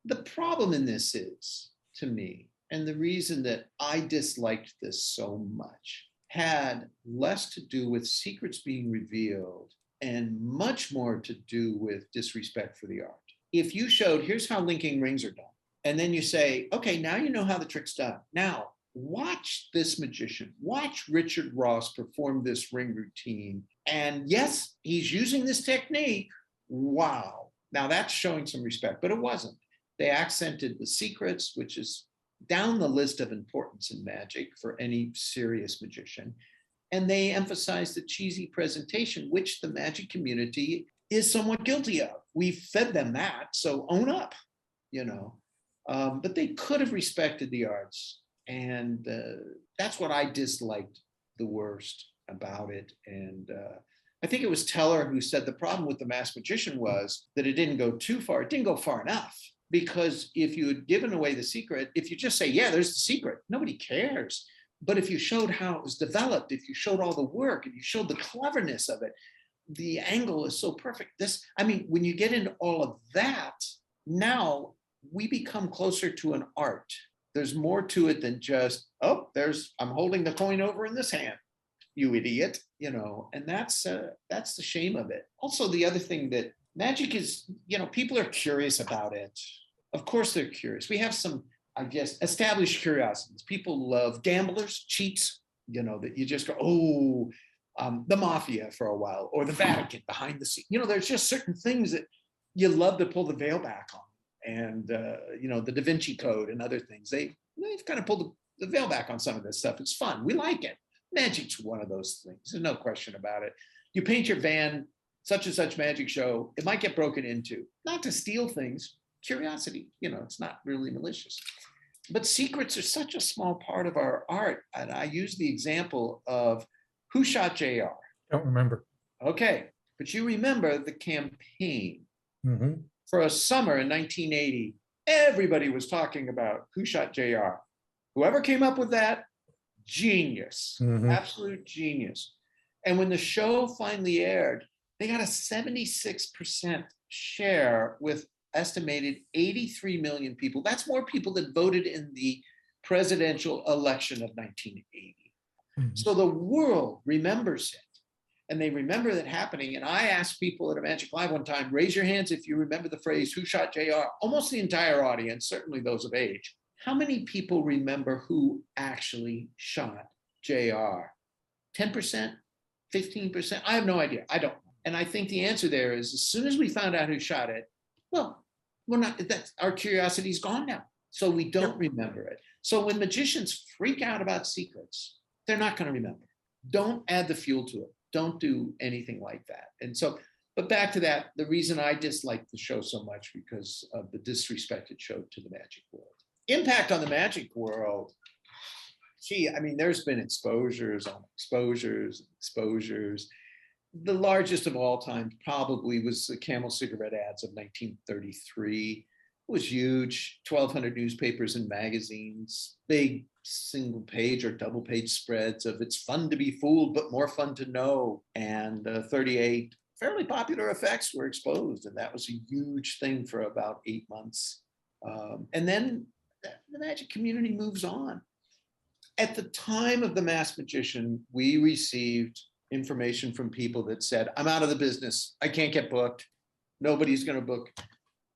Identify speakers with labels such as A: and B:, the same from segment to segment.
A: The problem in this is, to me, and the reason that I disliked this so much, had less to do with secrets being revealed and much more to do with disrespect for the art. If you showed, here's how linking rings are done, and then you say, okay, now you know how the trick's done. Now, watch this magician, watch Richard Ross perform this ring routine. And yes, he's using this technique. Wow. Now that's showing some respect, but it wasn't. They accented the secrets, which is down the list of importance in magic for any serious magician. And they emphasized the cheesy presentation, which the magic community is somewhat guilty of. We fed them that, so own up, you know. But they could have respected the arts. And that's what I disliked the worst about it. And I think it was Teller who said the problem with The Masked Magician was that it didn't go too far. It didn't go far enough. Because if you had given away the secret, if you just say, yeah, there's the secret, nobody cares. But if you showed how it was developed, if you showed all the work, if you showed the cleverness of it, the angle is so perfect. When you get into all of that, now we become closer to an art. There's more to it than just, I'm holding the coin over in this hand, you idiot, and that's the shame of it. Also, the other thing that magic is, people are curious about it. Of course they're curious. We have some, I guess, established curiosities. People love gamblers, cheats, that you just go, the mafia for a while, or the Vatican behind the scenes. There's just certain things that you love to pull the veil back on. And, the Da Vinci Code and other things. They've kind of pulled the veil back on some of this stuff. It's fun. We like it. Magic's one of those things. There's no question about it. You paint your van, such and such magic show, it might get broken into. Not to steal things, curiosity. It's not really malicious. But secrets are such a small part of our art. And I use the example of Who Shot JR?
B: Don't remember.
A: Okay, but you remember the campaign.
B: Mm-hmm.
A: For a summer in 1980, everybody was talking about Who Shot JR? Whoever came up with that, genius, absolute genius. And when the show finally aired, they got a 76% share with estimated 83 million people. That's more people that voted in the presidential election of 1980. Mm-hmm. So the world remembers it. And they remember that happening. And I asked people at a Magic Live one time, raise your hands if you remember the phrase, Who Shot JR? Almost the entire audience, certainly those of age. How many people remember who actually shot JR? 10%? 15%? I have no idea. I don't know. And I think the answer there is, as soon as we found out who shot it, our curiosity's gone now. So we don't remember it. So when magicians freak out about secrets, they're not going to remember. Don't add the fuel to it. Don't do anything like that. And so, but back to that, the reason I disliked the show so much because of the disrespect it showed to the magic world. Impact on the magic world. There's been exposures on exposures. The largest of all time probably was the Camel cigarette ads of 1933. It was huge, 1,200 newspapers and magazines, big single page or double page spreads of it's fun to be fooled, but more fun to know. And 38 fairly popular effects were exposed. And that was a huge thing for about 8 months. And then the magic community moves on. At the time of The Masked Magician, we received information from people that said, I'm out of the business. I can't get booked. Nobody's going to book.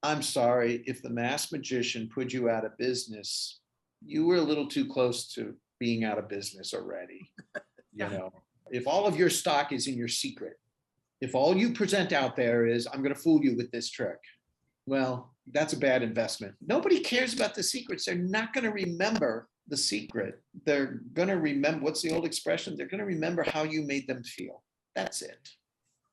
A: I'm sorry, if The Masked Magician put you out of business, you were a little too close to being out of business already. If all of your stock is in your secret, if all you present out there is, I'm going to fool you with this trick, well, that's a bad investment. Nobody cares about the secrets. They're not going to remember the secret. They're going to remember, what's the old expression? They're going to remember how you made them feel. That's it.